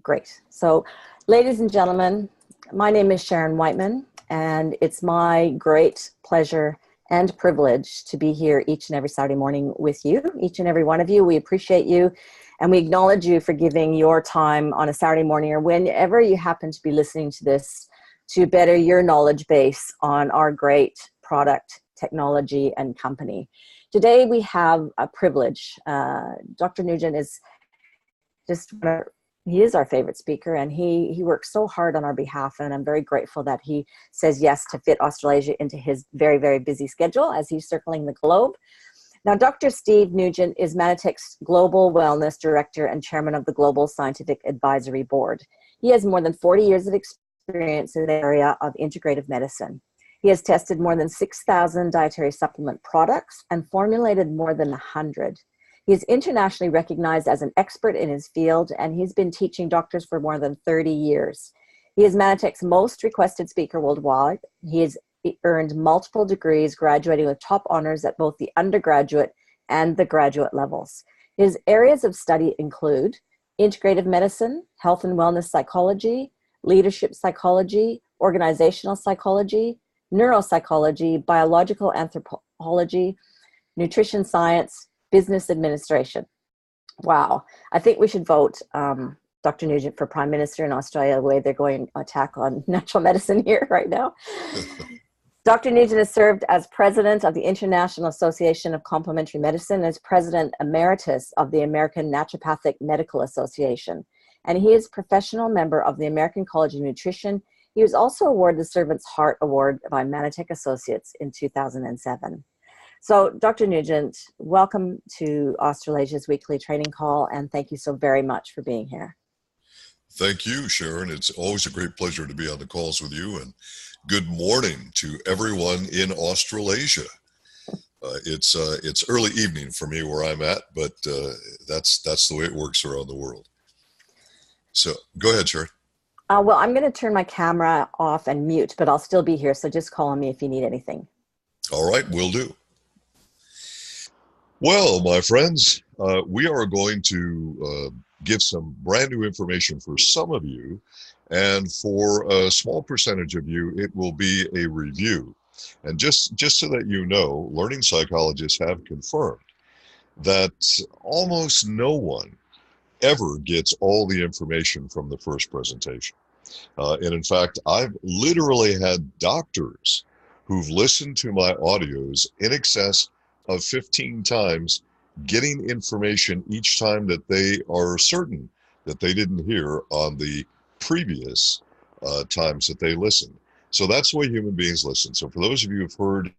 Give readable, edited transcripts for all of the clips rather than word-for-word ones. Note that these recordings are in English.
Great. So, ladies and gentlemen, my name is Sharon Whiteman, and it's my great pleasure and privilege to be here each and every Saturday morning with you, each and every one of you. We appreciate you, and we acknowledge you for giving your time on a Saturday morning or whenever you happen to be listening to this to better your knowledge base on our great product, technology, and company. Today, we have a privilege. Dr. Nugent is just he is our favorite speaker, and he works so hard on our behalf, and I'm very grateful that he says yes to fit Australasia into his very, very busy schedule as he's circling the globe. Now, Dr. Steve Nugent is Manatech's Global Wellness Director and Chairman of the Global Scientific Advisory Board. He has more than 40 years of experience in the area of integrative medicine. He has tested more than 6,000 dietary supplement products and formulated more than 100. He is internationally recognized as an expert in his field, and he's been teaching doctors for more than 30 years. He is Manatech's most requested speaker worldwide. He has earned multiple degrees, graduating with top honors at both the undergraduate and the graduate levels. His areas of study include integrative medicine, health and wellness psychology, leadership psychology, organizational psychology, neuropsychology, biological anthropology, nutrition science, business administration. Wow. I think we should vote Dr. Nugent for Prime Minister in Australia, the way they're going to attack on natural medicine here right now. Dr. Nugent has served as president of the International Association of Complementary Medicine, as president emeritus of the American Naturopathic Medical Association, and he is professional member of the American College of Nutrition. He was also awarded the Servant's Heart Award by Manatech Associates in 2007. So, Dr. Nugent, welcome to Australasia's weekly training call, and thank you so very much for being here. Thank you, Sharon. It's always a great pleasure to be on the calls with you, and good morning to everyone in Australasia. It's early evening for me where I'm at, but that's the way it works around the world. So, go ahead, Sharon. Well, I'm going to turn my camera off and mute, but I'll still be here, so just call on me if you need anything. All right, will do. Well, my friends, we are going to give some brand new information for some of you, and for a small percentage of you, it will be a review. And just so that you know, learning psychologists have confirmed that almost no one ever gets all the information from the first presentation. And in fact, I've literally had doctors who've listened to my audios in excess of 15 times, getting information each time that they are certain that they didn't hear on the previous times that they listened. So that's the way human beings listen. So for those of you who've heard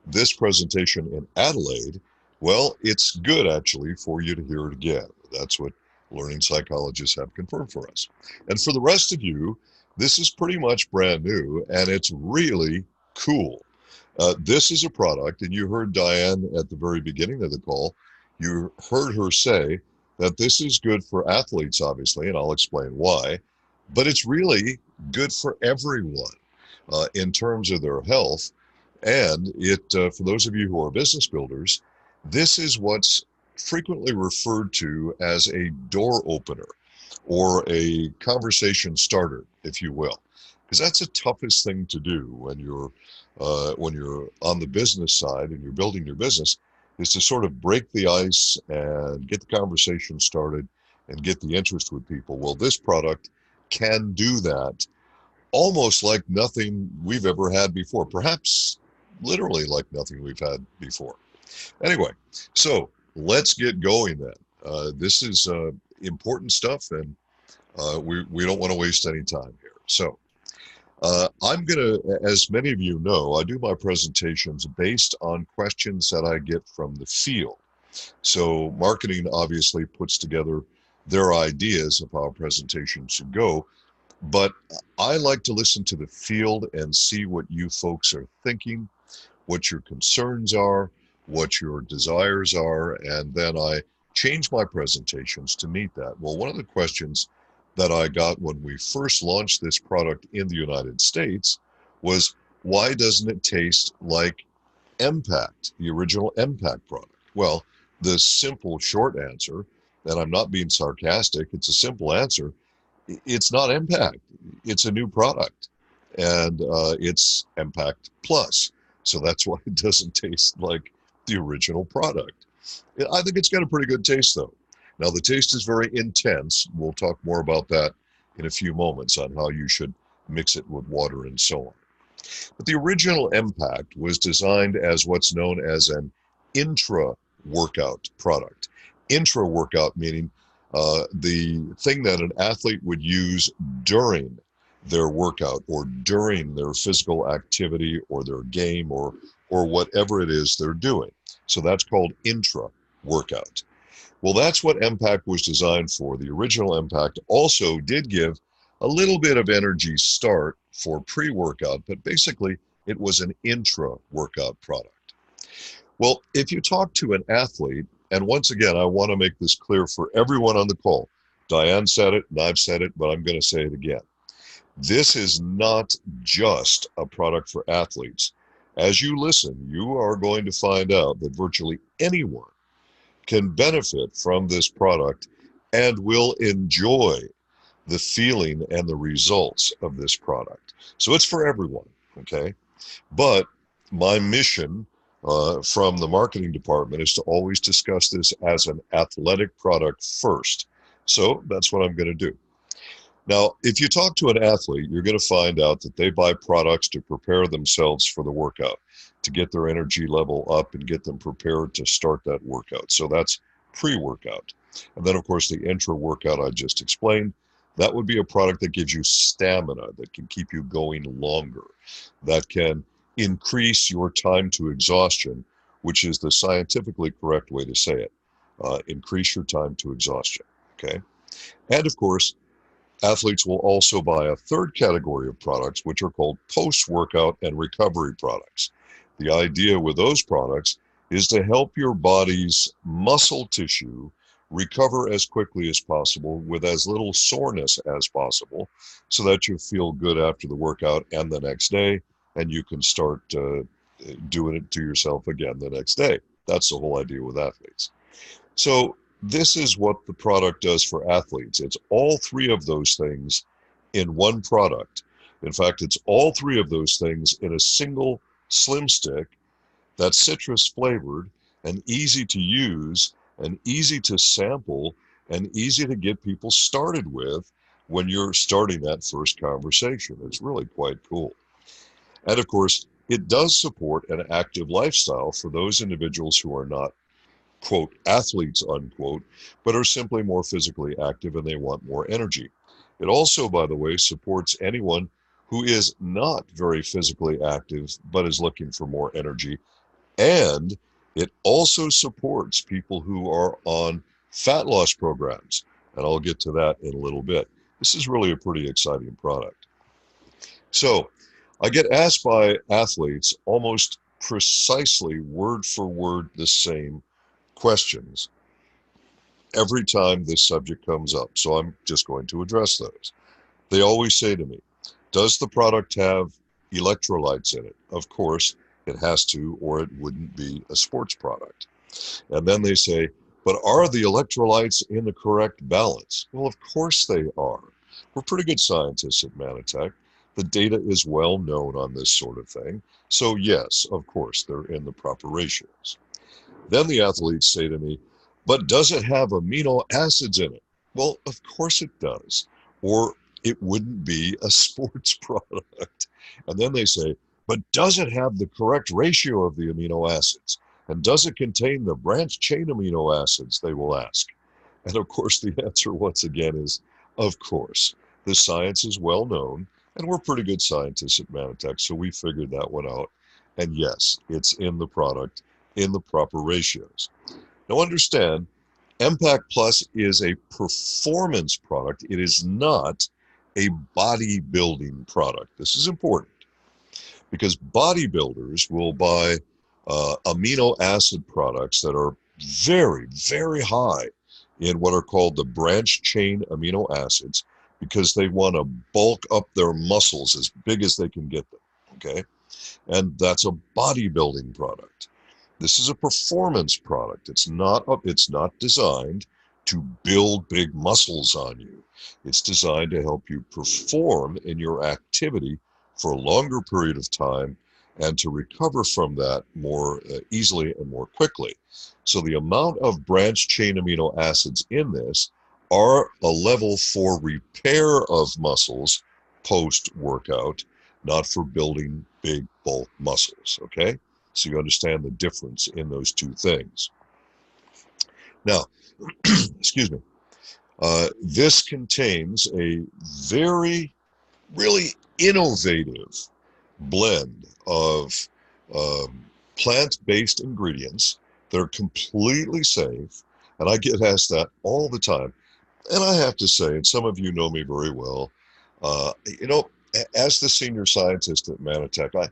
this presentation in Adelaide, well, it's good actually for you to hear it again. That's what learning psychologists have confirmed for us. And for the rest of you, this is pretty much brand new, and it's really cool. This is a product, and you heard Diane at the very beginning of the call, you heard her say that this is good for athletes, obviously, and I'll explain why, but it's really good for everyone in terms of their health. And for those of you who are business builders, this is what's frequently referred to as a door opener or a conversation starter, if you will, because that's the toughest thing to do when you're on the business side and you're building your business, is to sort of break the ice and get the conversation started and get the interest with people. Well, this product can do that almost like nothing we've ever had before, perhaps literally like nothing we've had before. Anyway, so let's get going then. This is important stuff, and we don't want to waste any time here. So I'm going to, as many of you know, I do my presentations based on questions that I get from the field. So marketing obviously puts together their ideas of how a presentation should go, but I like to listen to the field and see what you folks are thinking, what your concerns are, what your desires are, and then I change my presentations to meet that. Well, one of the questions that I got when we first launched this product in the United States was, why doesn't it taste like Empact, the original Empact product? Well, the simple short answer, and I'm not being sarcastic, it's a simple answer, It's not Impact. It's a new product, and it's Impact Plus. So that's why it doesn't taste like the original product. I think it's got a pretty good taste, though. Now, the taste is very intense. We'll talk more about that in a few moments on how you should mix it with water and so on. But the original Impact was designed as what's known as an intra-workout product. Intra-workout meaning the thing that an athlete would use during their workout or during their physical activity or their game or whatever it is they're doing. So that's called intra-workout. Well, that's what Impact was designed for. The original Impact also did give a little bit of energy start for pre-workout, but basically it was an intra-workout product. Well, if you talk to an athlete, and once again, I want to make this clear for everyone on the call. Diane said it, and I've said it, but I'm going to say it again. This is not just a product for athletes. As you listen, you are going to find out that virtually anyone can benefit from this product and will enjoy the feeling and the results of this product. So it's for everyone, okay? But my mission from the marketing department is to always discuss this as an athletic product first. So that's what I'm going to do. Now, if you talk to an athlete, you're going to find out that they buy products to prepare themselves for the workout, to get their energy level up and get them prepared to start that workout. So that's pre-workout. And then, of course, the intra-workout I just explained, that would be a product that gives you stamina, that can keep you going longer, that can increase your time to exhaustion, which is the scientifically correct way to say it. Increase your time to exhaustion, okay? And, of course, athletes will also buy a third category of products, which are called post-workout and recovery products. The idea with those products is to help your body's muscle tissue recover as quickly as possible with as little soreness as possible so that you feel good after the workout and the next day, and you can start doing it to yourself again the next day. That's the whole idea with athletes. So this is what the product does for athletes. It's all three of those things in one product. In fact, it's all three of those things in a single slim stick that's citrus flavored and easy to use and easy to sample and easy to get people started with when you're starting that first conversation. It's really quite cool. And of course, it does support an active lifestyle for those individuals who are not, quote, athletes, unquote, but are simply more physically active and they want more energy. It also, by the way, supports anyone who is not very physically active but is looking for more energy. And it also supports people who are on fat loss programs. And I'll get to that in a little bit. This is really a pretty exciting product. So I get asked by athletes almost precisely word for word the same questions every time this subject comes up. So I'm just going to address those. They always say to me, does the product have electrolytes in it? Of course, it has to, or it wouldn't be a sports product. And then they say, but are the electrolytes in the correct balance? Well, of course they are. We're pretty good scientists at Manatech. The data is well known on this sort of thing. So yes, of course, they're in the proper ratios. Then the athletes say to me, but does it have amino acids in it? Well, of course it does, or it wouldn't be a sports product. And then they say, but does it have the correct ratio of the amino acids? And does it contain the branched chain amino acids, they will ask. And of course, the answer once again is, of course. The science is well known, and we're pretty good scientists at Manatech, so we figured that one out. And yes, it's in the product in the proper ratios. Now understand, Impact Plus is a performance product. It is not a bodybuilding product. This is important because bodybuilders will buy amino acid products that are very, very high in what are called the branched chain amino acids because they want to bulk up their muscles as big as they can get them, okay? And that's a bodybuilding product. This is a performance product. It's not designed to build big muscles on you. It's designed to help you perform in your activity for a longer period of time and to recover from that more easily and more quickly. So the amount of branched chain amino acids in this are a level for repair of muscles post-workout, not for building big bulk muscles, okay? So you understand the difference in those two things. Now, excuse me, this contains a very, really innovative blend of plant-based ingredients that are completely safe, and I get asked that all the time. And I have to say, and some of you know me very well, you know, as the senior scientist at Manatech, I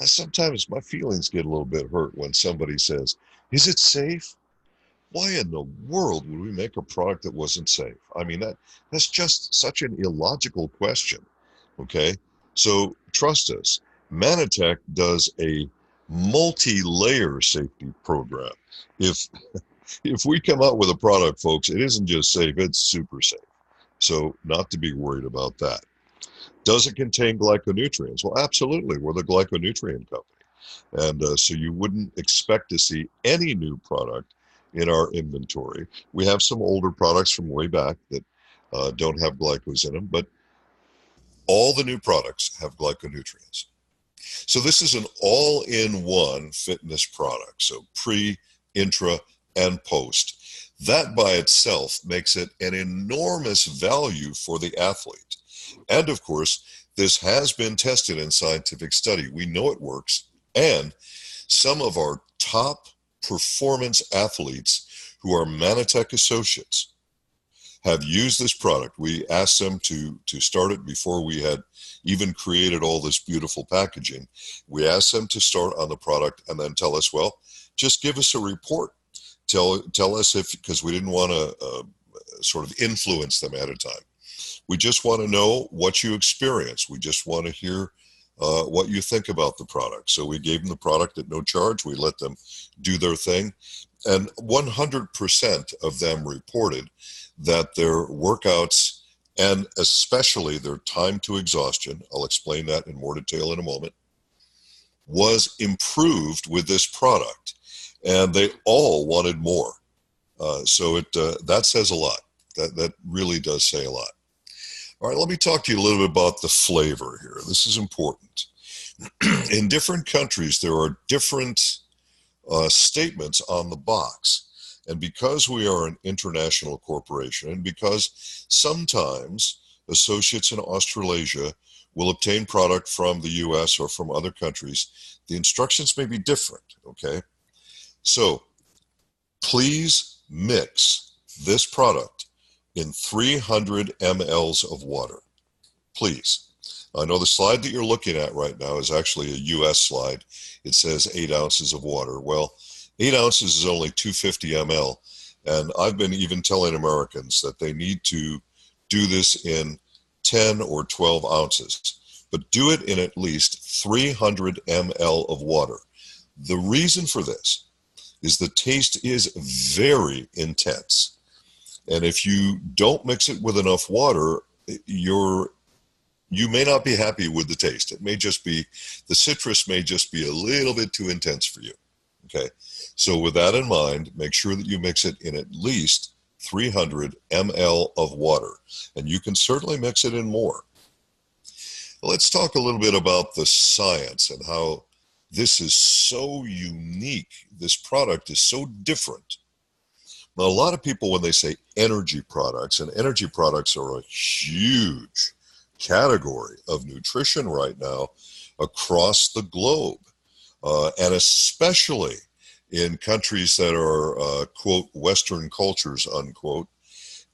sometimes, my feelings get a little bit hurt when somebody says, is it safe? Why in the world would we make a product that wasn't safe? I mean, that's just such an illogical question, okay? So trust us, Manatech does a multi-layer safety program. If we come out with a product, folks, it isn't just safe, it's super safe. So not to be worried about that. Does it contain glyconutrients? Well, absolutely. We're the glyconutrient company. And so you wouldn't expect to see any new product in our inventory. We have some older products from way back that don't have glycos in them, but all the new products have glyconutrients. So this is an all-in-one fitness product. So pre, intra, and post. That by itself makes it an enormous value for the athlete. And of course, this has been tested in scientific study. We know it works. And some of our top performance athletes who are Manatech associates have used this product. We asked them to start it before we had even created all this beautiful packaging. We asked them to start on the product and then tell us, well, just give us a report. Tell us if, because we didn't want to sort of influence them at a time. We just want to know what you experience. We just want to hear what you think about the product. So we gave them the product at no charge. We let them do their thing. And 100% of them reported that their workouts, and especially their time to exhaustion, I'll explain that in more detail in a moment, was improved with this product. And they all wanted more. So that says a lot. That really does say a lot. All right, let me talk to you a little bit about the flavor here. This is important. In different countries, there are different statements on the box. And because we are an international corporation, and because sometimes associates in Australasia will obtain product from the US or from other countries, the instructions may be different, okay? So please mix this product in 300 mLs of water, please. I know the slide that you're looking at right now is actually a US slide. It says 8 ounces of water. Well, 8 ounces is only 250 ml. And I've been even telling Americans that they need to do this in 10 or 12 ounces, but do it in at least 300 ml of water. The reason for this is the taste is very intense. And if you don't mix it with enough water, you may not be happy with the taste. It may just be, the citrus may just be a little bit too intense for you. Okay, so with that in mind, make sure that you mix it in at least 300 ml of water. And you can certainly mix it in more. Let's talk a little bit about the science and how this is so unique. This product is so different. Now, a lot of people, when they say energy products, and energy products are a huge category of nutrition right now across the globe, and especially in countries that are, quote, Western cultures, unquote,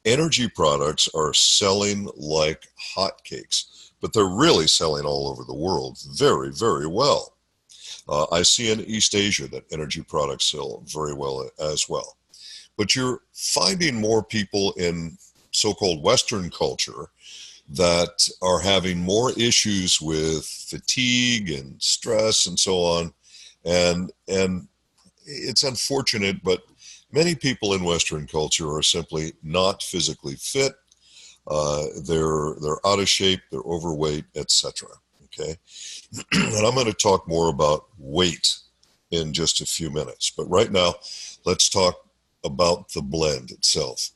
energy products are selling like hotcakes, but they're really selling all over the world very, very well. I see in East Asia that energy products sell very well as well. But you're finding more people in so-called Western culture that are having more issues with fatigue and stress and so on. And it's unfortunate, but many people in Western culture are simply not physically fit. They're out of shape, they're overweight, etc. Okay, and I'm going to talk more about weight in just a few minutes. But right now, let's talk about the blend itself.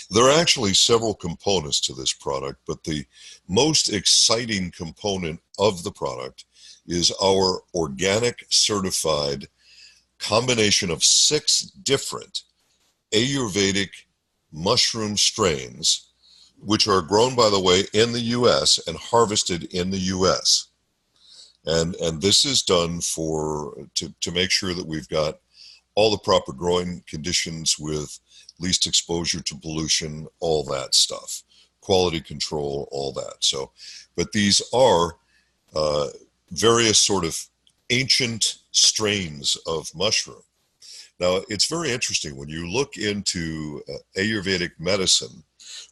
There are actually several components to this product, but the most exciting component of the product is our organic certified combination of 6 different Ayurvedic mushroom strains, which are grown, by the way, in the U.S. and harvested in the U.S. And this is done to make sure that we've got all the proper growing conditions with least exposure to pollution, all that stuff, quality control, all that. So, but these are various sort of ancient strains of mushroom. Now, it's very interesting when you look into Ayurvedic medicine,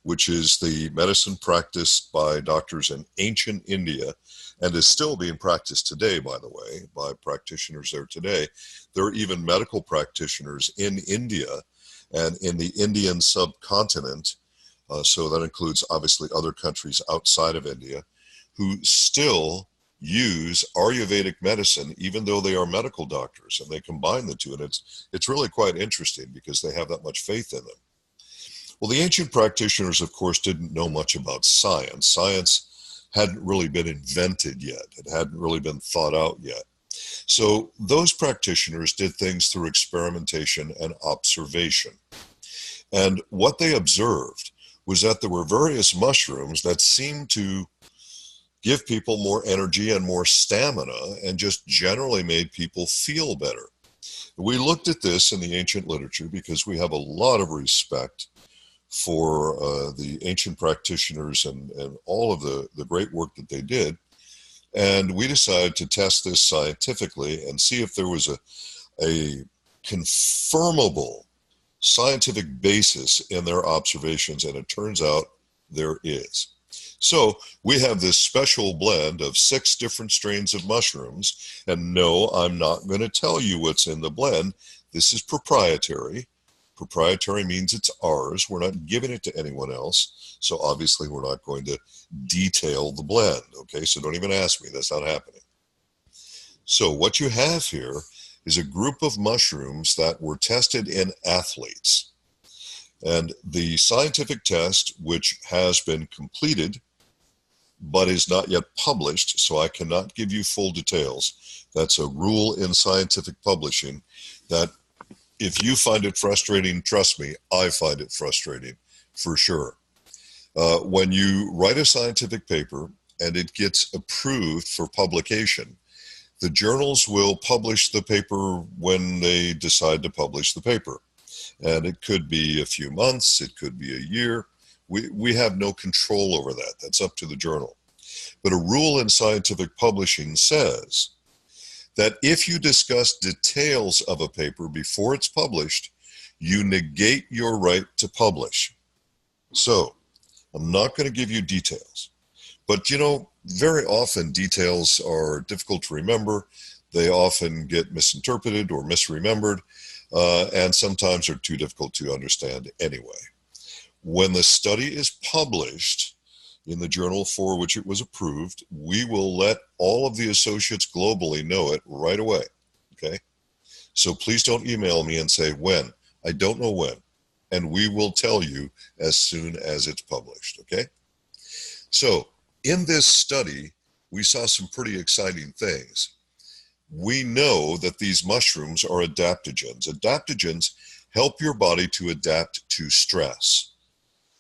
which is the medicine practiced by doctors in ancient India and is still being practiced today, by the way, by practitioners there today. There are even medical practitioners in India and in the Indian subcontinent, so that includes obviously other countries outside of India, who still use Ayurvedic medicine, even though they are medical doctors, and they combine the two. And it's really quite interesting because they have that much faith in them. Well, the ancient practitioners, of course, didn't know much about science. Science hadn't really been invented yet. It hadn't really been thought out yet. So those practitioners did things through experimentation and observation. And what they observed was that there were various mushrooms that seemed to give people more energy and more stamina and just generally made people feel better. We looked at this in the ancient literature because we have a lot of respect for the ancient practitioners and all of the great work that they did. And we decided to test this scientifically and see if there was a confirmable scientific basis in their observations, and it turns out there is. So we have this special blend of 6 different strains of mushrooms, and no, I'm not going to tell you what's in the blend. This is proprietary. Proprietary means it's ours. We're not giving it to anyone else, so obviously we're not going to detail the blend, okay? So don't even ask me. That's not happening. So what you have here is a group of mushrooms that were tested in athletes. And the scientific test, which has been completed but is not yet published, so I cannot give you full details. That's a rule in scientific publishing that if you find it frustrating, trust me, I find it frustrating for sure. When you write a scientific paper and it gets approved for publication, the journals will publish the paper when they decide to publish the paper. And it could be a few months, it could be a year. We have no control over that. That's up to the journal. But a rule in scientific publishing says that if you discuss details of a paper before it's published, you negate your right to publish. So I'm not going to give you details. But, you know, very often details are difficult to remember. They often get misinterpreted or misremembered, and sometimes are too difficult to understand anyway. When the study is published in the journal for which it was approved, we will let all of the associates globally know it right away, okay? So please don't email me and say when. I don't know when. And we will tell you as soon as it's published, okay? So in this study, we saw some pretty exciting things. We know that these mushrooms are adaptogens. Adaptogens help your body to adapt to stress.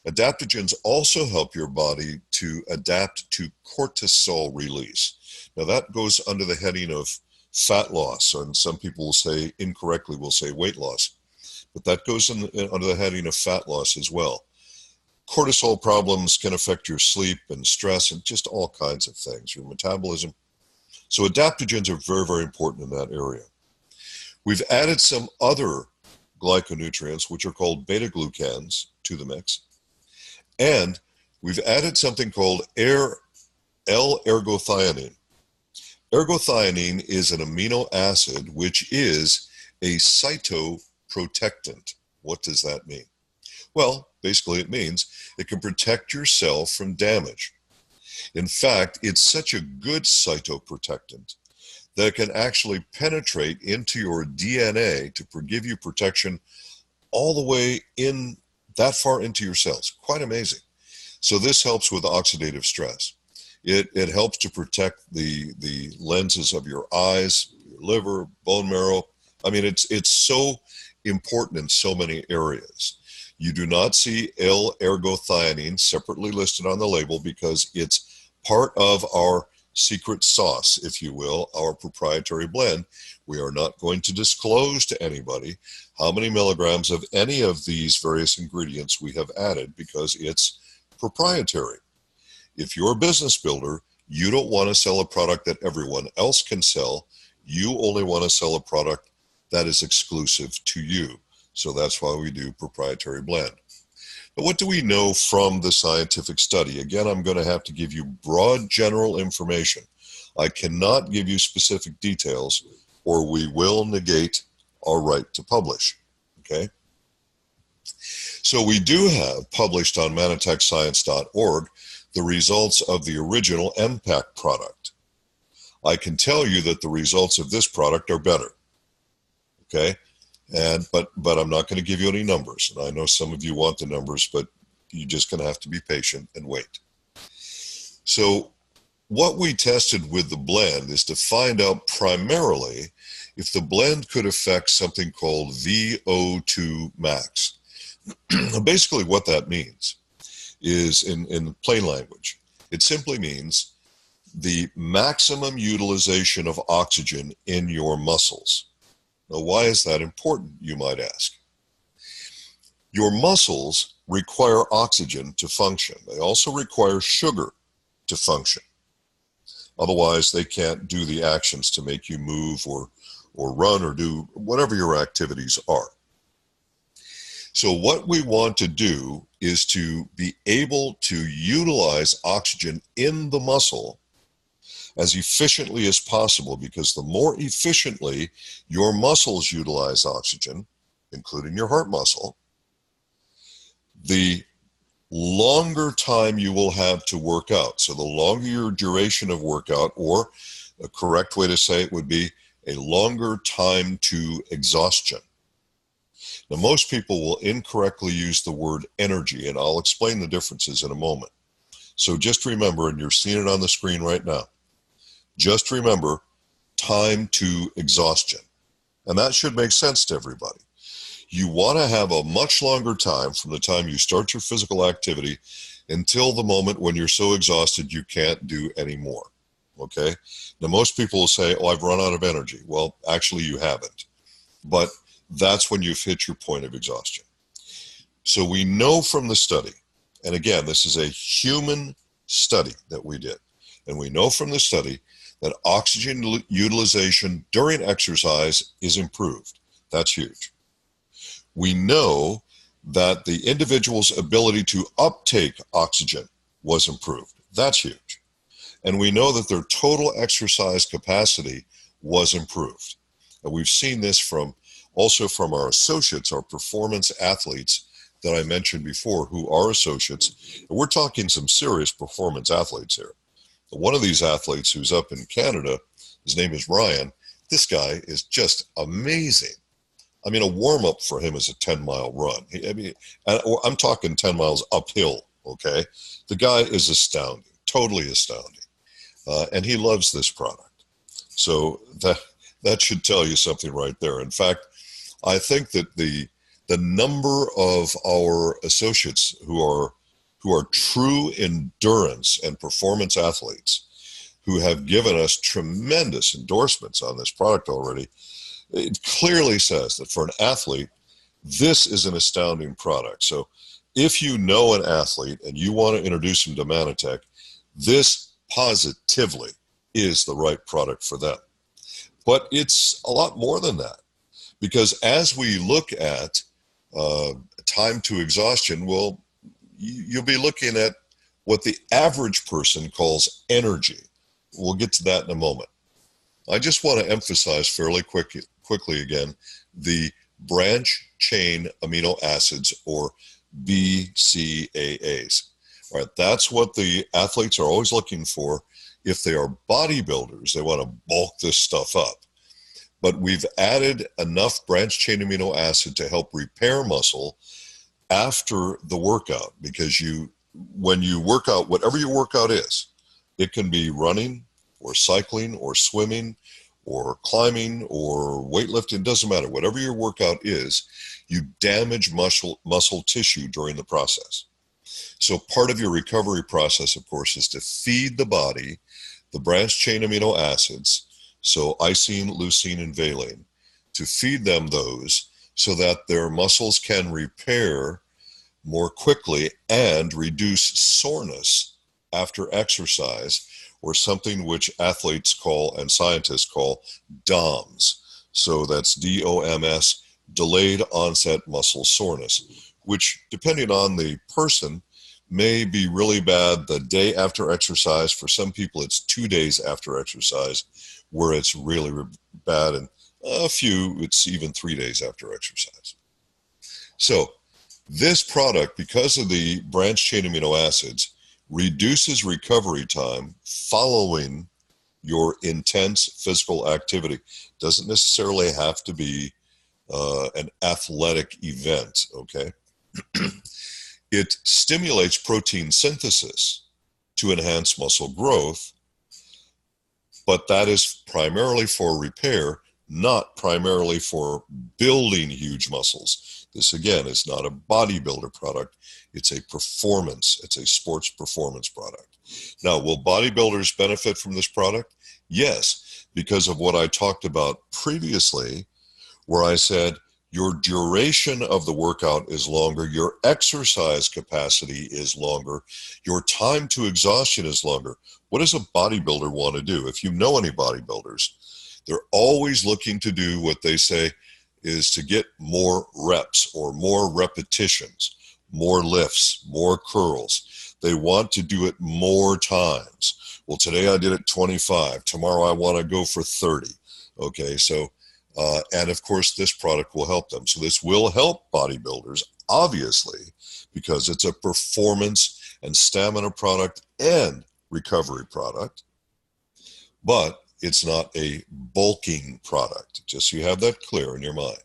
Adaptogens also help your body to adapt to cortisol release. Now that goes under the heading of fat loss, and some people will say, incorrectly will say weight loss, but that goes under the heading of fat loss as well. Cortisol problems can affect your sleep and stress and just all kinds of things, your metabolism. So adaptogens are very, very important in that area. We've added some other glyconutrients, which are called beta-glucans, to the mix. And we've added something called L-ergothioneine. Ergothioneine is an amino acid which is a cytoprotectant. What does that mean? Well, Basically, it means it can protect your cell from damage. In fact, it's such a good cytoprotectant that it can actually penetrate into your DNA to give you protection all the way in that far into your cells. Quite amazing. So this helps with oxidative stress. It helps to protect the lenses of your eyes, your liver, bone marrow. I mean, it's so important in so many areas. You do not see L-ergothioneine separately listed on the label because it's part of our secret sauce, if you will, our proprietary blend. We are not going to disclose to anybody how many milligrams of any of these various ingredients we have added because it's proprietary. If you're a business builder, you don't want to sell a product that everyone else can sell. You only want to sell a product that is exclusive to you. So that's why we do proprietary blend. But what do we know from the scientific study? Again, I'm going to have to give you broad general information. I cannot give you specific details or we will negate our right to publish. Okay? So we do have published on manitechscience.org the results of the original Empact product. I can tell you that the results of this product are better. Okay? But I'm not going to give you any numbers. And I know some of you want the numbers, but you're just going to have to be patient and wait. So what we tested with the blend is to find out primarily if the blend could affect something called VO2 max. Basically what that means is, in plain language, it simply means the maximum utilization of oxygen in your muscles. Now, why is that important, you might ask? Your muscles require oxygen to function. They also require sugar to function. Otherwise, they can't do the actions to make you move or run or do whatever your activities are. So what we want to do is to be able to utilize oxygen in the muscle as efficiently as possible, because the more efficiently your muscles utilize oxygen, including your heart muscle, the longer time you will have to work out. So the longer your duration of workout, or a correct way to say it would be a longer time to exhaustion. Now, most people will incorrectly use the word energy, and I'll explain the differences in a moment. So just remember, and you're seeing it on the screen right now, just remember time to exhaustion. And that should make sense to everybody. You want to have a much longer time from the time you start your physical activity until the moment when you're so exhausted you can't do any more. Okay? Now, most people will say, oh, I've run out of energy. Well, actually, you haven't. But that's when you've hit your point of exhaustion. So we know from the study, and again, this is a human study that we did, and we know from the study that oxygen utilization during exercise is improved. That's huge. We know that the individual's ability to uptake oxygen was improved. That's huge. And we know that their total exercise capacity was improved. And we've seen this also from our associates, our performance athletes that I mentioned before, who are associates. And we're talking some serious performance athletes here. One of these athletes who's up in Canada, his name is Ryan. This guy is just amazing. I mean, a warm-up for him is a 10-mile run. I mean, I'm talking 10 miles uphill, okay? The guy is astounding, totally astounding. And he loves this product. So that should tell you something right there. In fact, I think that the number of our associates who are true endurance and performance athletes who have given us tremendous endorsements on this product already, it clearly says that for an athlete, this is an astounding product. So if you know an athlete and you want to introduce them to Manitech, this positively is the right product for them. But it's a lot more than that, because as we look at time to exhaustion, well, you'll be looking at what the average person calls energy. We'll get to that in a moment. I just want to emphasize fairly quickly again, the branch chain amino acids, or BCAAs. All right, that's what the athletes are always looking for. If they are bodybuilders, they want to bulk this stuff up. But we've added enough branched chain amino acid to help repair muscle after the workout, because when you work out, whatever your workout is, it can be running or cycling or swimming or climbing or weightlifting, doesn't matter. Whatever your workout is, you damage muscle tissue during the process. So part of your recovery process, of course, is to feed the body the branched chain amino acids, so lysine, leucine, and valine, to feed them those so that their muscles can repair more quickly and reduce soreness after exercise, or something which athletes call and scientists call DOMS. So that's DOMS, delayed onset muscle soreness, which, depending on the person, may be really bad the day after exercise. For some people, it's 2 days after exercise where it's really bad, and a few, it's even 3 days after exercise. So this product, because of the branched chain amino acids, reduces recovery time following your intense physical activity. Doesn't necessarily have to be an athletic event, okay? It stimulates protein synthesis to enhance muscle growth, but that is primarily for repair, not primarily for building huge muscles. This, again, is not a bodybuilder product. It's a performance, it's a sports performance product. Now, will bodybuilders benefit from this product? Yes, because of what I talked about previously, where I said your duration of the workout is longer, your exercise capacity is longer, your time to exhaustion is longer. What does a bodybuilder want to do? If you know any bodybuilders, they're always looking to do what they say is to get more reps or more repetitions, more lifts, more curls. They want to do it more times. Well, today I did it 25. Tomorrow I want to go for 30. Okay, so and of course, this product will help them. So this will help bodybuilders, obviously, because it's a performance and stamina product and recovery product, but it's not a bulking product, just so you have that clear in your mind.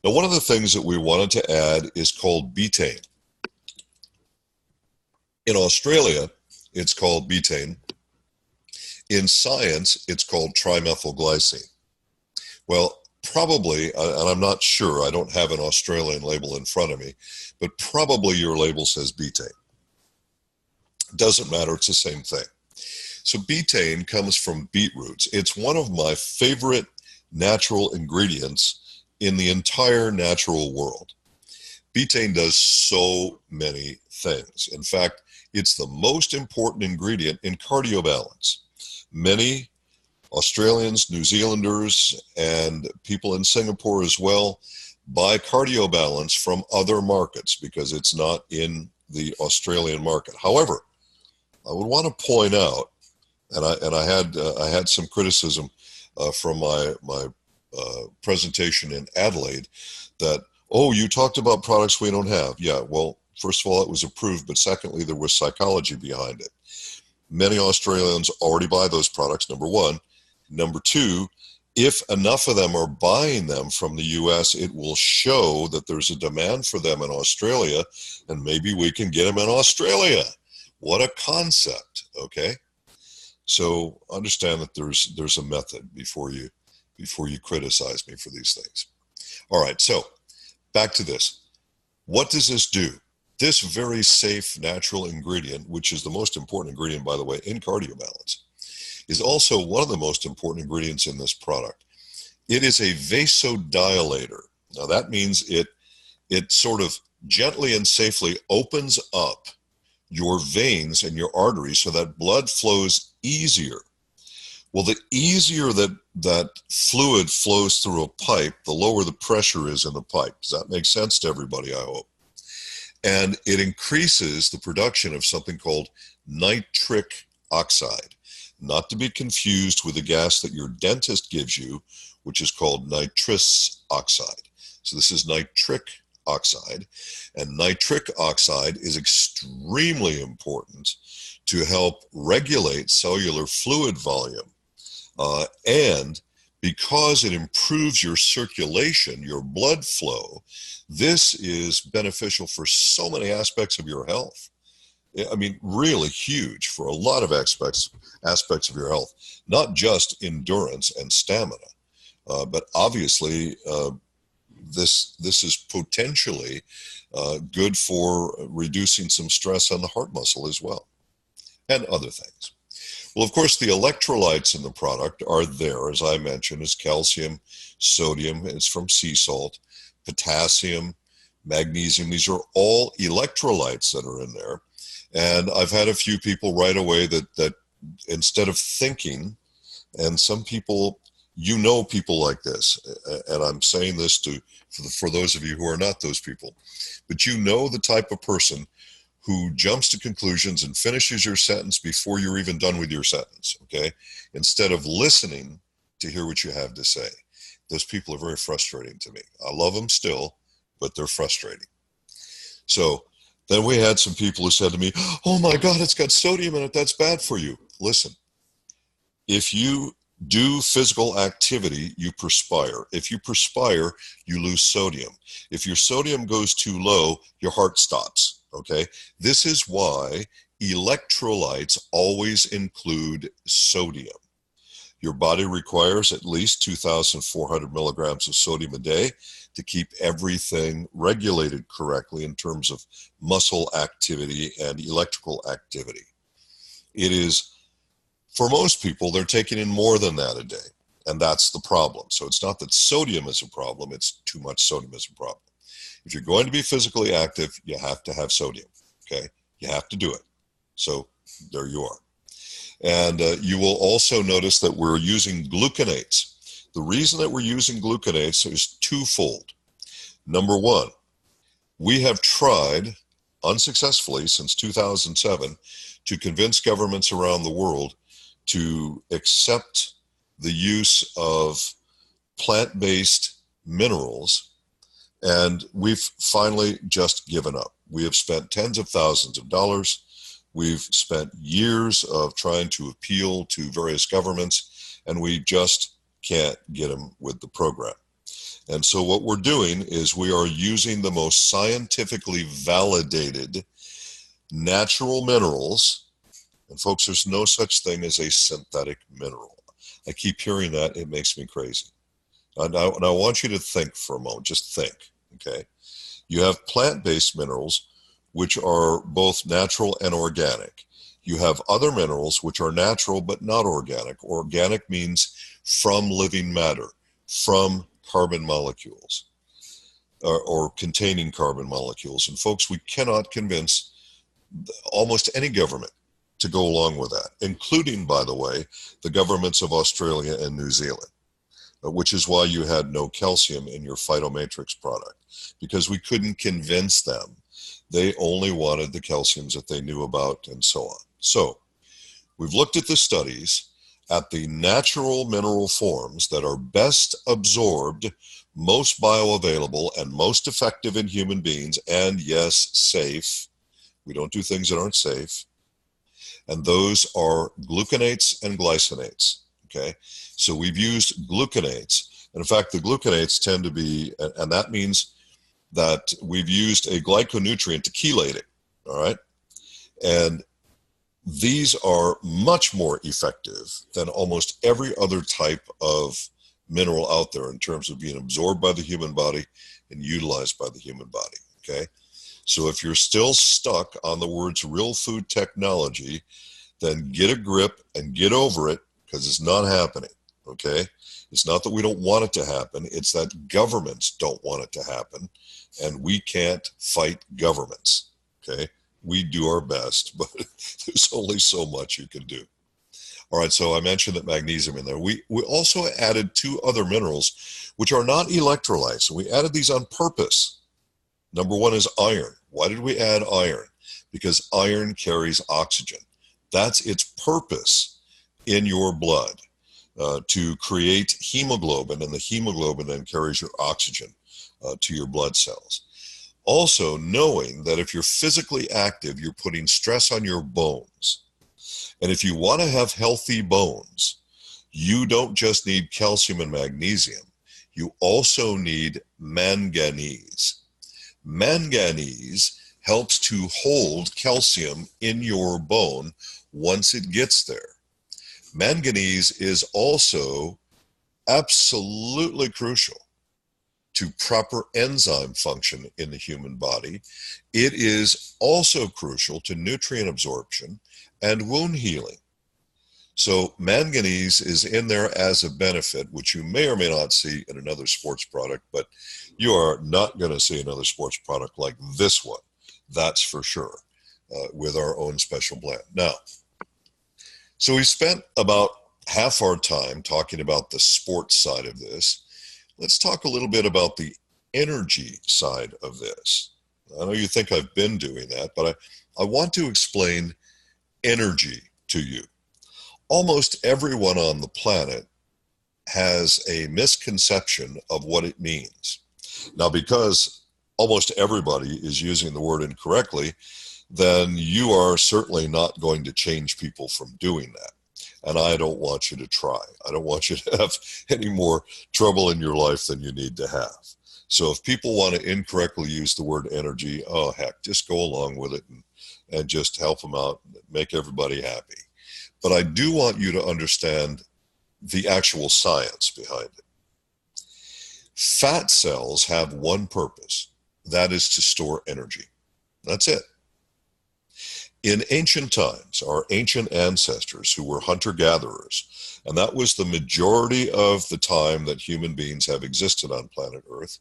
Now, one of the things that we wanted to add is called betaine. In Australia, it's called betaine. In science, it's called trimethylglycine. Well, probably, and I'm not sure, I don't have an Australian label in front of me, but probably your label says betaine. Doesn't matter, it's the same thing. So betaine comes from beetroots. It's one of my favorite natural ingredients in the entire natural world. Betaine does so many things. In fact, it's the most important ingredient in cardiobalance. Many Australians, New Zealanders, and people in Singapore as well buy cardiobalance from other markets because it's not in the Australian market. However, I would want to point out, and I had some criticism from my presentation in Adelaide that, oh, you talked about products we don't have. Yeah, well, first of all, it was approved, but secondly, there was psychology behind it. Many Australians already buy those products, number one. Number two, if enough of them are buying them from the US, it will show that there's a demand for them in Australia, and maybe we can get them in Australia. What a concept, okay? So understand that there's a method before you criticize me for these things. All right, so back to this. What does this do? This very safe natural ingredient, which is the most important ingredient, by the way, in cardiobalance, is also one of the most important ingredients in this product. It is a vasodilator. Now that means it sort of gently and safely opens up your veins and your arteries so that blood flows easier. Well, the easier that fluid flows through a pipe, the lower the pressure is in the pipe. Does that make sense to everybody, I hope? And it increases the production of something called nitric oxide, not to be confused with the gas that your dentist gives you, which is called nitrous oxide. So this is nitric oxide, and nitric oxide is extremely important to help regulate cellular fluid volume. And because it improves your circulation, your blood flow, this is beneficial for so many aspects of your health. I mean, really huge for a lot of aspects of your health, not just endurance and stamina, but obviously this is potentially good for reducing some stress on the heart muscle as well, and other things. Well, of course, the electrolytes in the product are there, as I mentioned, is calcium, sodium, it's from sea salt, potassium, magnesium. These are all electrolytes that are in there. And I've had a few people right away that instead of thinking, and some people, people like this, and I'm saying this for those of you who are not those people, but the type of person who jumps to conclusions and finishes your sentence before you're even done with your sentence, okay? Instead of listening to hear what you have to say. Those people are very frustrating to me. I love them still, but they're frustrating. So then we had some people who said to me, oh my God, it's got sodium in it, that's bad for you. Listen, if you do physical activity, you perspire. If you perspire, you lose sodium. If your sodium goes too low, your heart stops. Okay, this is why electrolytes always include sodium. Your body requires at least 2,400 milligrams of sodium a day to keep everything regulated correctly in terms of muscle activity and electrical activity. It is, for most people, they're taking in more than that a day, and that's the problem. So it's not that sodium is a problem, it's too much sodium is a problem. If you're going to be physically active, you have to have sodium, okay? You have to do it. So there you are. And you will also notice that we're using gluconates. The reason that we're using gluconates is twofold. Number one, we have tried unsuccessfully since 2007 to convince governments around the world to accept the use of plant-based minerals. And we've finally just given up. We have spent tens of thousands of dollars. We've spent years of trying to appeal to various governments, and we just can't get them with the program. And so what we're doing is we are using the most scientifically validated natural minerals. And folks, there's no such thing as a synthetic mineral. I keep hearing that. It makes me crazy. And I want you to think for a moment, just think, okay? You have plant-based minerals, which are both natural and organic. You have other minerals, which are natural but not organic. Organic means from living matter, from carbon molecules, or containing carbon molecules. And folks, we cannot convince almost any government to go along with that, including, by the way, the governments of Australia and New Zealand. Which is why you had no calcium in your Phytomatrix product, because we couldn't convince them. They only wanted the calciums that they knew about and so on. So we've looked at the studies at the natural mineral forms that are best absorbed, most bioavailable, and most effective in human beings, and yes, safe. We don't do things that aren't safe. And those are gluconates and glycinates. Okay, so we've used gluconates, and in fact, the gluconates tend to be, and that means that we've used a glyconutrient to chelate it, all right? And these are much more effective than almost every other type of mineral out there in terms of being absorbed by the human body and utilized by the human body, okay? So if you're still stuck on the words real food technology, then get a grip and get over it, because it's not happening, okay? It's not that we don't want it to happen. It's that governments don't want it to happen, and we can't fight governments, okay? We do our best, but there's only so much you can do. All right, so I mentioned that magnesium in there. We also added two other minerals, which are not electrolytes, and we added these on purpose. Number one is iron. Why did we add iron? Because iron carries oxygen. That's its purpose in your blood, to create hemoglobin, and the hemoglobin then carries your oxygen to your blood cells. Also, knowing that if you're physically active, you're putting stress on your bones. And if you want to have healthy bones, you don't just need calcium and magnesium. You also need manganese. Manganese helps to hold calcium in your bone once it gets there. Manganese is also absolutely crucial to proper enzyme function in the human body. It is also crucial to nutrient absorption and wound healing. So manganese is in there as a benefit, which you may or may not see in another sports product, but you are not going to see another sports product like this one. That's for sure, with our own special blend. Now, so we spent about half our time talking about the sports side of this. Let's talk a little bit about the energy side of this. I know you think I've been doing that, but I want to explain energy to you. Almost everyone on the planet has a misconception of what it means. Now, because almost everybody is using the word incorrectly, then you are certainly not going to change people from doing that. And I don't want you to try. I don't want you to have any more trouble in your life than you need to have. So if people want to incorrectly use the word energy, oh heck, just go along with it and just help them out, make everybody happy. But I do want you to understand the actual science behind it. Fat cells have one purpose. That is to store energy. That's it. In ancient times, our ancient ancestors who were hunter-gatherers, and that was the majority of the time that human beings have existed on planet Earth,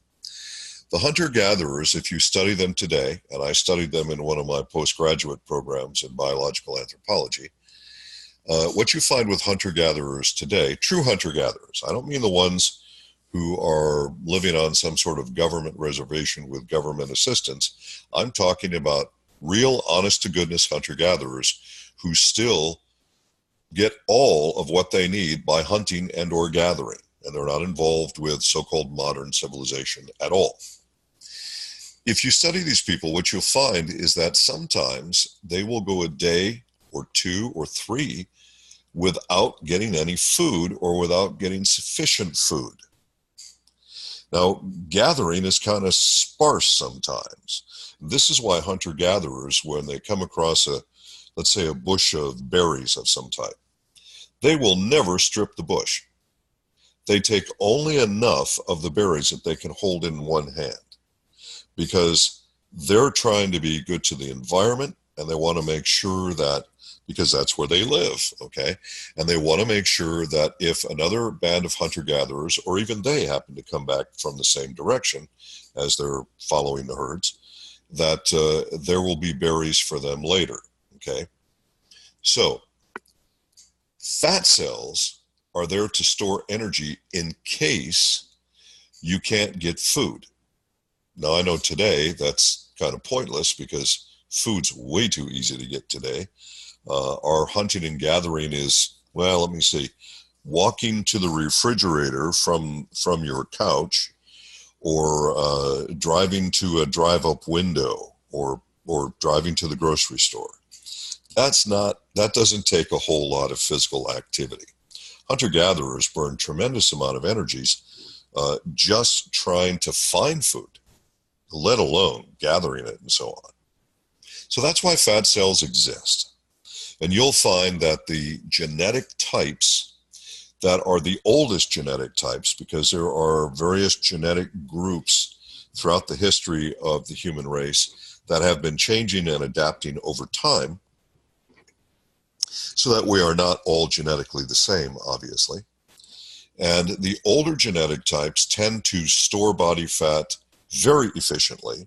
the hunter-gatherers, if you study them today, and I studied them in one of my postgraduate programs in biological anthropology, what you find with hunter-gatherers today, true hunter-gatherers, I don't mean the ones who are living on some sort of government reservation with government assistance. I'm talking about real, honest-to-goodness hunter-gatherers who still get all of what they need by hunting and or gathering, and they're not involved with so-called modern civilization at all. If you study these people, what you'll find is that sometimes they will go a day or two or three without getting any food or without getting sufficient food. Now, gathering is kind of sparse sometimes. This is why hunter-gatherers, when they come across let's say a bush of berries of some type, they will never strip the bush. They take only enough of the berries that they can hold in one hand because they're trying to be good to the environment and they want to make sure that, because that's where they live, okay? And they want to make sure that if another band of hunter-gatherers, or even they happen to come back from the same direction as they're following the herds, that there will be berries for them later, okay? So, fat cells are there to store energy in case you can't get food. Now, I know today that's kind of pointless because food's way too easy to get today. Our hunting and gathering is, well, let me see, walking to the refrigerator from your couch, or driving to a drive-up window, or driving to the grocery store. That doesn't take a whole lot of physical activity. Hunter-gatherers burn tremendous amount of energies just trying to find food, let alone gathering it and so on. So that's why fat cells exist. And you'll find that the genetic types that are the oldest genetic types, because there are various genetic groups throughout the history of the human race that have been changing and adapting over time, so that we are not all genetically the same, obviously. And the older genetic types tend to store body fat very efficiently,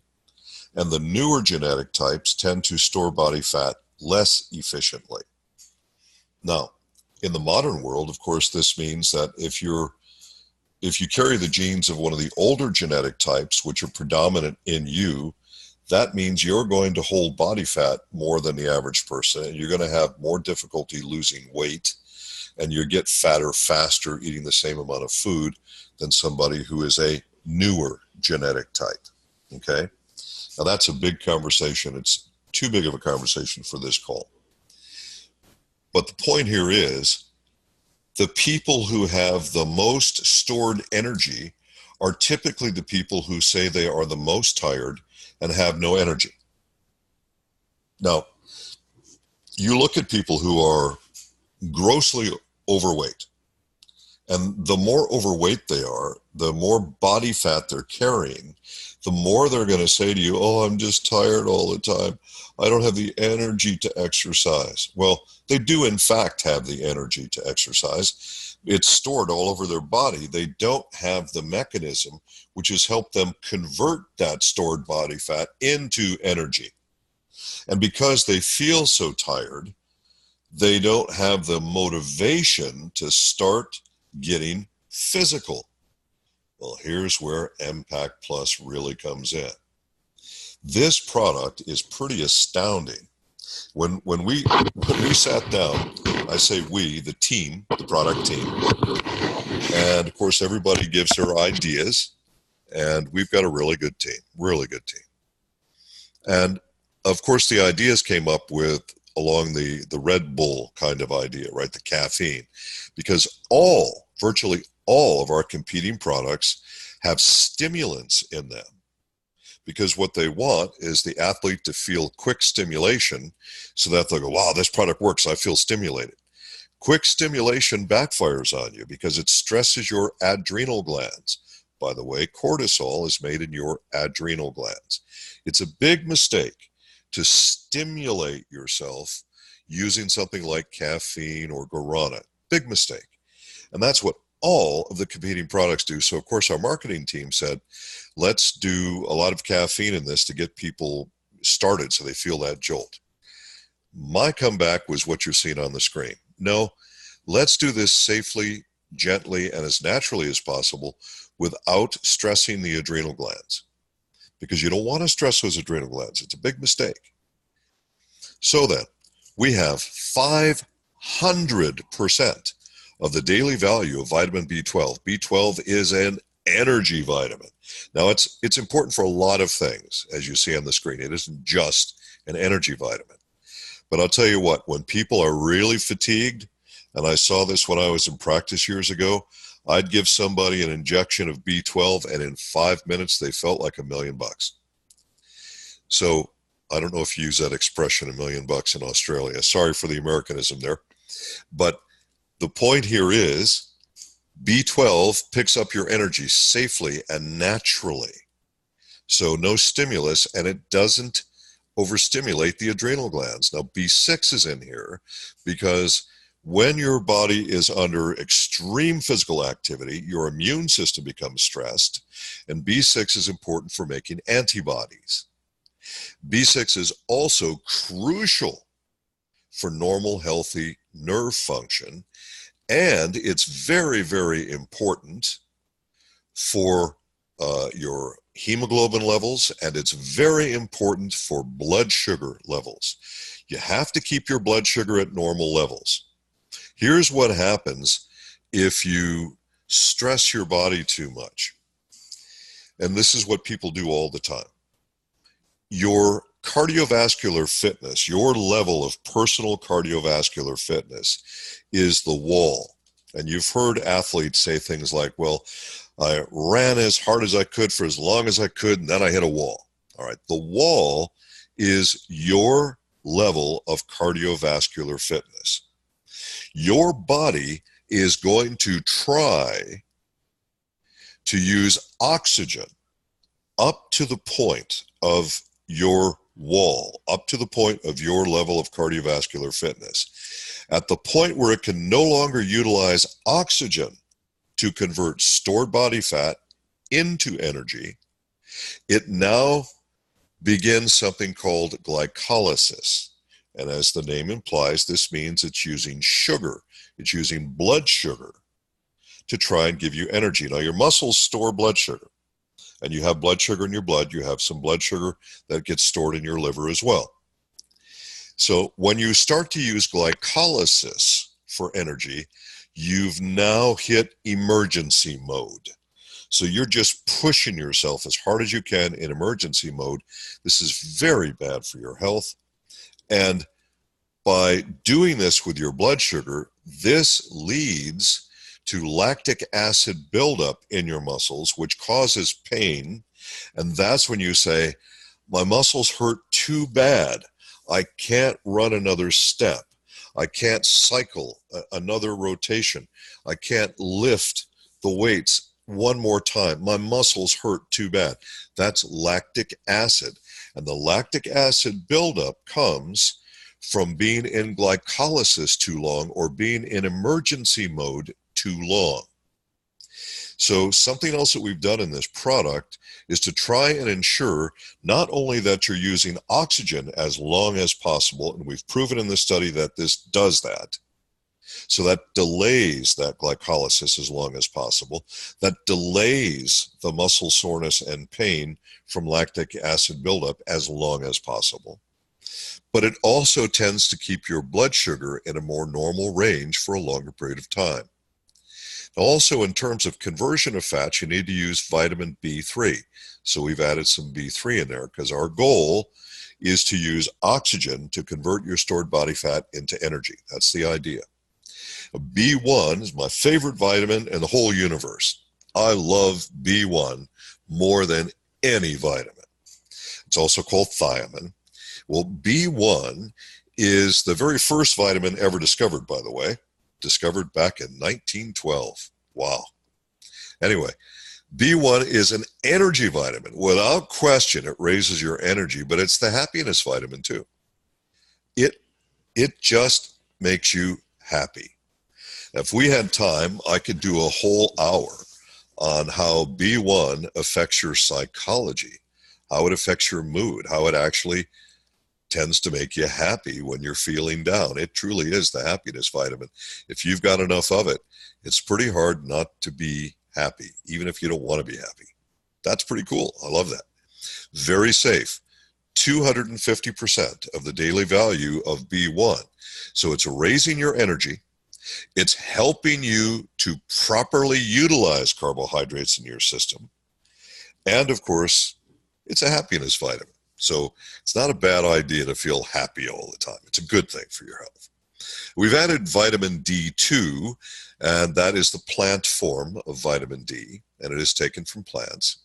and the newer genetic types tend to store body fat less efficiently. Now, in the modern world, of course, this means that if you carry the genes of one of the older genetic types, which are predominant in you, that means you're going to hold body fat more than the average person, and you're going to have more difficulty losing weight, and you get fatter faster eating the same amount of food than somebody who is a newer genetic type, okay? Now, that's a big conversation. It's too big of a conversation for this call. But the point here is the people who have the most stored energy are typically the people who say they are the most tired and have no energy. Now, you look at people who are grossly overweight, and the more overweight they are, the more body fat they're carrying, the more they're going to say to you, oh, I'm just tired all the time. I don't have the energy to exercise. Well, they do in fact have the energy to exercise. It's stored all over their body. They don't have the mechanism which has helped them convert that stored body fat into energy. And because they feel so tired, they don't have the motivation to start getting physical. Well, here's where Empact Plus really comes in. This product is pretty astounding. When we sat down, I say we, the team, the product team, and of course everybody gives their ideas, and we've got a really good team. And of course the ideas came up with along the Red Bull kind of idea, right? The caffeine, because virtually all of our competing products have stimulants in them, because what they want is the athlete to feel quick stimulation so that they'll go, wow, this product works, I feel stimulated. Quick stimulation backfires on you because it stresses your adrenal glands. By the way, cortisol is made in your adrenal glands. It's a big mistake to stimulate yourself using something like caffeine or guarana. Big mistake. And that's what all of the competing products do. So of course our marketing team said, let's do a lot of caffeine in this to get people started so they feel that jolt. My comeback was what you're seeing on the screen. No, let's do this safely, gently, and as naturally as possible without stressing the adrenal glands, because you don't want to stress those adrenal glands. It's a big mistake. So then, we have 500% of the daily value of vitamin B12. B12 is an energy vitamin. Now, it's important for a lot of things, as you see on the screen. It isn't just an energy vitamin. But I'll tell you what, when people are really fatigued, and I saw this when I was in practice years ago, I'd give somebody an injection of B12, and in 5 minutes, they felt like $1 million. So I don't know if you use that expression, $1 million in Australia. Sorry for the Americanism there. But the point here is B12 picks up your energy safely and naturally. So no stimulus, and it doesn't overstimulate the adrenal glands. Now B6 is in here because when your body is under extreme physical activity, your immune system becomes stressed, and B6 is important for making antibodies. B6 is also crucial for normal, healthy nerve function, and it's very, very important for your hemoglobin levels, and it's very important for blood sugar levels. You have to keep your blood sugar at normal levels. Here's what happens if you stress your body too much. And this is what people do all the time. Your cardiovascular fitness, your level of personal cardiovascular fitness is the wall. And you've heard athletes say things like, well, I ran as hard as I could for as long as I could, and then I hit a wall. All right, the wall is your level of cardiovascular fitness. Your body is going to try to use oxygen up to the point of your wall, up to the point of your level of cardiovascular fitness. At the point where it can no longer utilize oxygen to convert stored body fat into energy, it now begins something called glycolysis. And as the name implies, this means it's using sugar. It's using blood sugar to try and give you energy. Now, your muscles store blood sugar, and you have blood sugar in your blood. You have some blood sugar that gets stored in your liver as well. So when you start to use glycolysis for energy, you've now hit emergency mode. So you're just pushing yourself as hard as you can in emergency mode. This is very bad for your health. And by doing this with your blood sugar, this leads to lactic acid buildup in your muscles, which causes pain. And that's when you say, my muscles hurt too bad. I can't run another step. I can't cycle another rotation. I can't lift the weights one more time. My muscles hurt too bad. That's lactic acid. And the lactic acid buildup comes from being in glycolysis too long or being in emergency mode too long. So something else that we've done in this product is to try and ensure not only that you're using oxygen as long as possible, and we've proven in this study that this does that, so that delays that glycolysis as long as possible, that delays the muscle soreness and pain from lactic acid buildup as long as possible. But it also tends to keep your blood sugar in a more normal range for a longer period of time. Also, in terms of conversion of fats, you need to use vitamin B3. So we've added some B3 in there because our goal is to use oxygen to convert your stored body fat into energy. That's the idea. B1 is my favorite vitamin in the whole universe. I love B1 more than any vitamin. It's also called thiamine. Well, B1 is the very first vitamin ever discovered, by the way, discovered back in 1912. Wow. Anyway, B1 is an energy vitamin. Without question, it raises your energy, but it's the happiness vitamin too. It just makes you happy. If we had time, I could do a whole hour on how B1 affects your psychology, how it affects your mood, how it actually tends to make you happy when you're feeling down. It truly is the happiness vitamin. If you've got enough of it, it's pretty hard not to be happy, even if you don't want to be happy. That's pretty cool. I love that. Very safe. 250% of the daily value of B1. So it's raising your energy. It's helping you to properly utilize carbohydrates in your system. And of course, it's a happiness vitamin. So it's not a bad idea to feel happy all the time. It's a good thing for your health. We've added vitamin D2, and that is the plant form of vitamin D, and it is taken from plants.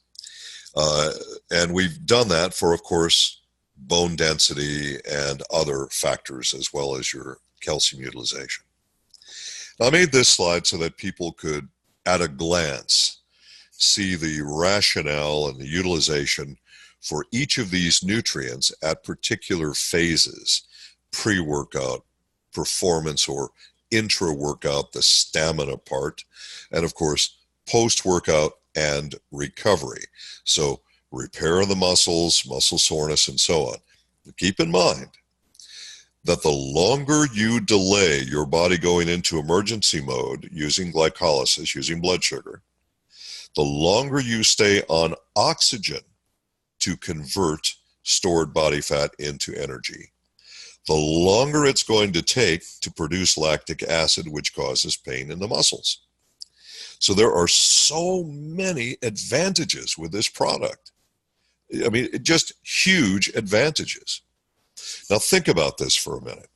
And we've done that for, of course, bone density and other factors, as well as your calcium utilization. Now, I made this slide so that people could, at a glance, see the rationale and the utilization for each of these nutrients at particular phases: pre-workout, performance or intra-workout, the stamina part, and of course, post-workout and recovery. So repair of the muscles, muscle soreness, and so on. But keep in mind that the longer you delay your body going into emergency mode using glycolysis, using blood sugar, the longer you stay on oxygen to convert stored body fat into energy, the longer it's going to take to produce lactic acid, which causes pain in the muscles. So there are so many advantages with this product. I mean, just huge advantages. Now think about this for a minute.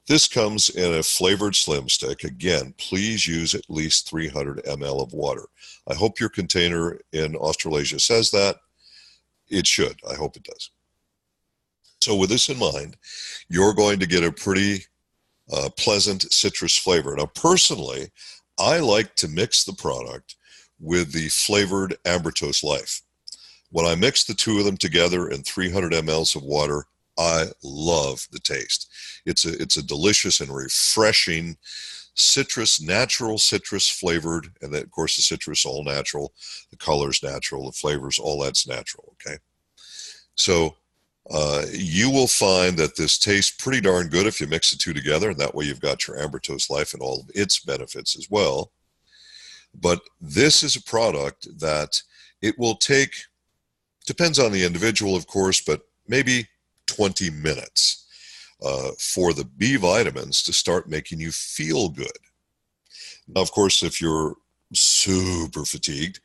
This comes in a flavored slim stick. Again, please use at least 300 ml of water. I hope your container in Australasia says that. It should. I hope it does. So with this in mind, you're going to get a pretty pleasant citrus flavor. Now, personally, I like to mix the product with the flavored Ambertos Life. When I mix the two of them together in 300 mLs of water, I love the taste. It's a delicious and refreshing citrus, natural citrus flavored, and then, of course, the citrus all natural, the color's natural, the flavors, all that's natural, okay? So you will find that this tastes pretty darn good if you mix the two together, and that way you've got your Ambertos Life and all of its benefits as well. But this is a product that it will take, depends on the individual, of course, but maybe 20 minutes for the B vitamins to start making you feel good. Now, of course, if you're super fatigued.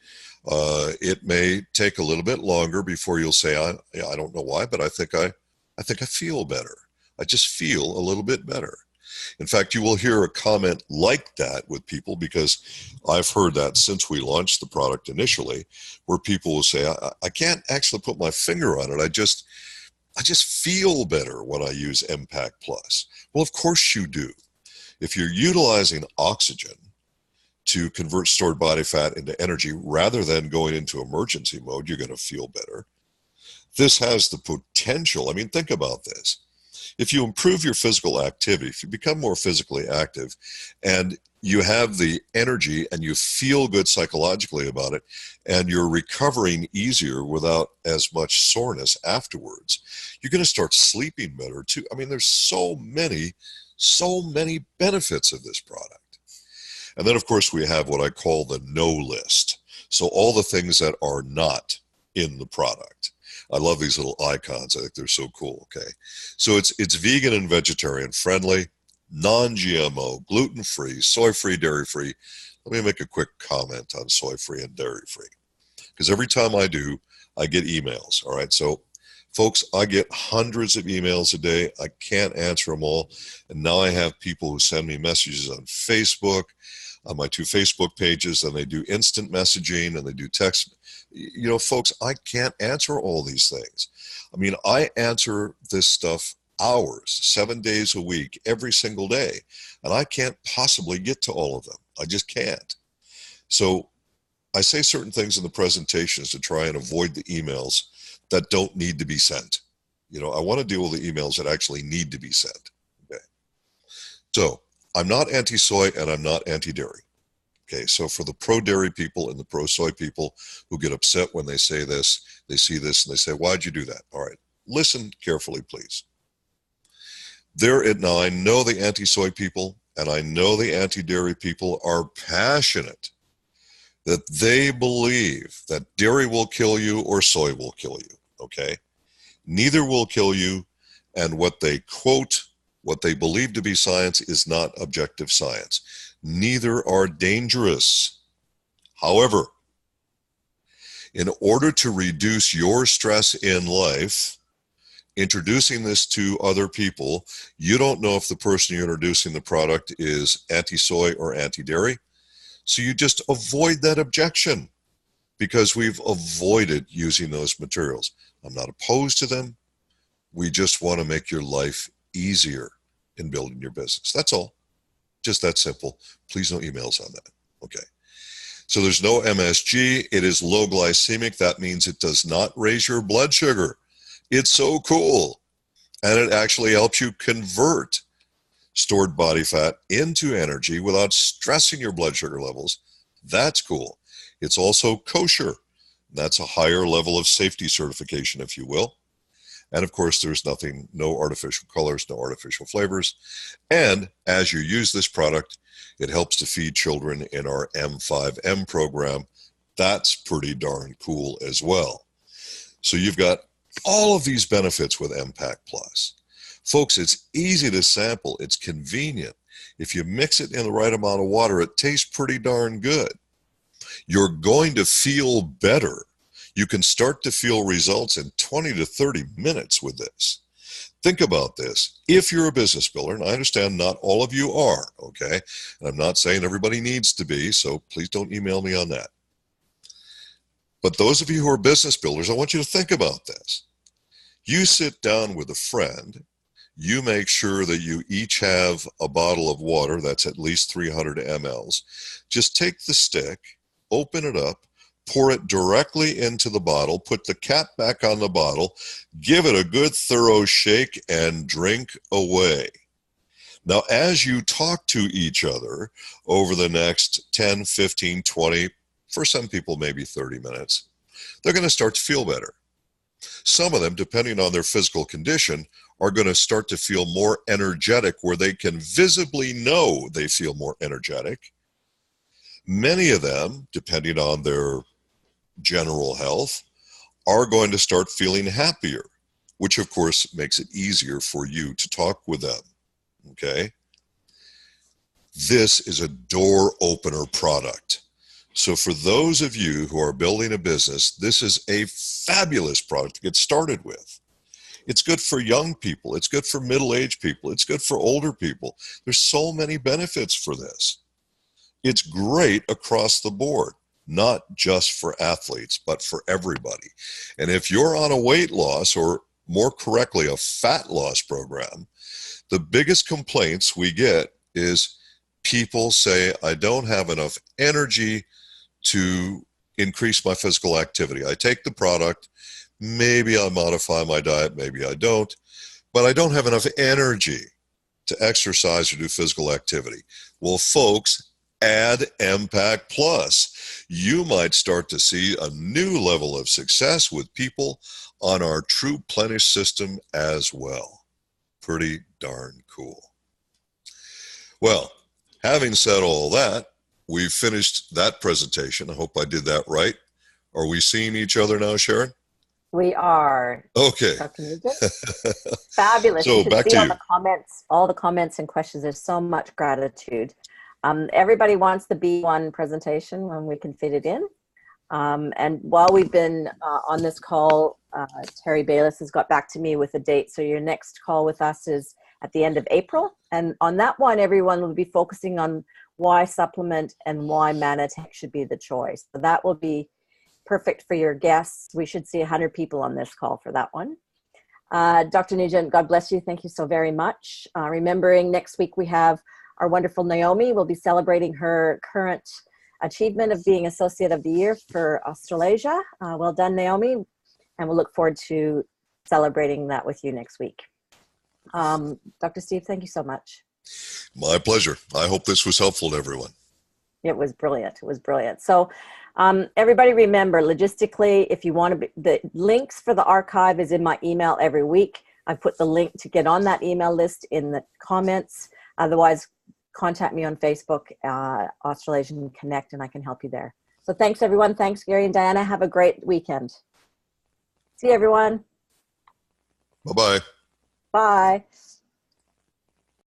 It may take a little bit longer before you'll say, I don't know why, but I think I feel better. I just feel a little bit better. In fact, you will hear a comment like that with people, because I've heard that since we launched the product initially, where people will say, I can't actually put my finger on it. I just feel better when I use Impact Plus. Well, of course you do. If you're utilizing oxygen to convert stored body fat into energy rather than going into emergency mode, you're going to feel better. This has the potential. I mean, think about this. If you improve your physical activity, if you become more physically active, and you have the energy and you feel good psychologically about it, and you're recovering easier without as much soreness afterwards, you're going to start sleeping better too. I mean, there's so many benefits of this product. And then, of course, we have what I call the no list. So all the things that are not in the product. I love these little icons. I think they're so cool, okay? So it's vegan and vegetarian friendly, non-GMO, gluten-free, soy-free, dairy-free. Let me make a quick comment on soy-free and dairy-free, because every time I do, I get emails, all right? So, folks, I get hundreds of emails a day. I can't answer them all. And now I have people who send me messages on Facebook, on my 2 Facebook pages, and they do instant messaging, and they do text. You know, folks, I can't answer all these things. I mean, I answer this stuff hours, 7 days a week, every single day, and I can't possibly get to all of them. I just can't. So I say certain things in the presentations to try and avoid the emails that don't need to be sent. You know, I want to deal with the emails that actually need to be sent. Okay. So I'm not anti-soy and I'm not anti-dairy. Okay, so for the pro-dairy people and the pro-soy people who get upset when they say this, they see this and they say, why'd you do that? All right, listen carefully, please. Now I know the anti-soy people and I know the anti-dairy people are passionate that they believe that dairy will kill you or soy will kill you, okay? Neither will kill you, and what they quote, what they believe to be science, is not objective science. Neither are dangerous. However, in order to reduce your stress in life, introducing this to other people, you don't know if the person you're introducing the product is anti-soy or anti-dairy. So you just avoid that objection, because we've avoided using those materials. I'm not opposed to them. We just want to make your life easier in building your business. That's all. Just that simple. Please no emails on that. Okay. So there's no MSG. It is low glycemic. That means it does not raise your blood sugar. It's so cool. And it actually helps you convert stored body fat into energy without stressing your blood sugar levels. That's cool. It's also kosher. That's a higher level of safety certification, if you will. And of course, there's no artificial colors, no artificial flavors. And as you use this product, it helps to feed children in our M5M program. That's pretty darn cool as well. So you've got all of these benefits with Impact Plus. Folks, it's easy to sample. It's convenient. If you mix it in the right amount of water, it tastes pretty darn good. You're going to feel better. You can start to feel results in 20 to 30 minutes with this. Think about this. If you're a business builder, and I understand not all of you are, okay? And I'm not saying everybody needs to be, so please don't email me on that. But those of you who are business builders, I want you to think about this. You sit down with a friend. You make sure that you each have a bottle of water that's at least 300 mLs. Just take the stick, open it up, pour it directly into the bottle, put the cap back on the bottle, give it a good thorough shake, and drink away. Now, as you talk to each other over the next 10, 15, 20, for some people maybe 30 minutes, they're going to start to feel better. Some of them, depending on their physical condition, are going to start to feel more energetic, where they can visibly know they feel more energetic. Many of them, depending on their general health, are going to start feeling happier, which of course makes it easier for you to talk with them. Okay? This is a door opener product. So for those of you who are building a business, this is a fabulous product to get started with. It's good for young people. It's good for middle-aged people. It's good for older people. There's so many benefits for this. It's great across the board, not just for athletes, but for everybody. And if you're on a weight loss, or more correctly, a fat loss program, the biggest complaints we get is people say, I don't have enough energy to increase my physical activity. I take the product, maybe I modify my diet, maybe I don't, but I don't have enough energy to exercise or do physical activity. Well, folks, add Empact Plus. You might start to see a new level of success with people on our True Plenish system as well. Pretty darn cool. Well, having said all that, we've finished that presentation. I hope I did that right. Are we seeing each other now, Sharon? We are. Okay. Dr. Nugent. Fabulous. So you should back see to all you. the comments and questions. There's so much gratitude. Everybody wants the B1 presentation when we can fit it in. And while we've been on this call, Terry Bayless has got back to me with a date. So your next call with us is at the end of April. And on that one, everyone will be focusing on why supplement and why Manatech should be the choice. So that will be perfect for your guests. We should see 100 people on this call for that one. Dr. Nugent, God bless you. Thank you so very much. Remembering next week we have our wonderful Naomi. We'll be celebrating her current achievement of being Associate of the Year for Australasia. Well done, Naomi. And we'll look forward to celebrating that with you next week. Dr. Steve, thank you so much. My pleasure. I hope this was helpful to everyone. It was brilliant. It was brilliant. So everybody remember, logistically, if you want to be, the links for the archive is in my email every week. I put the link to get on that email list in the comments. Otherwise, contact me on Facebook, Australasian Connect, and I can help you there. So thanks, everyone. Thanks, Gary and Diana. Have a great weekend. See you, everyone. Bye-bye. Bye.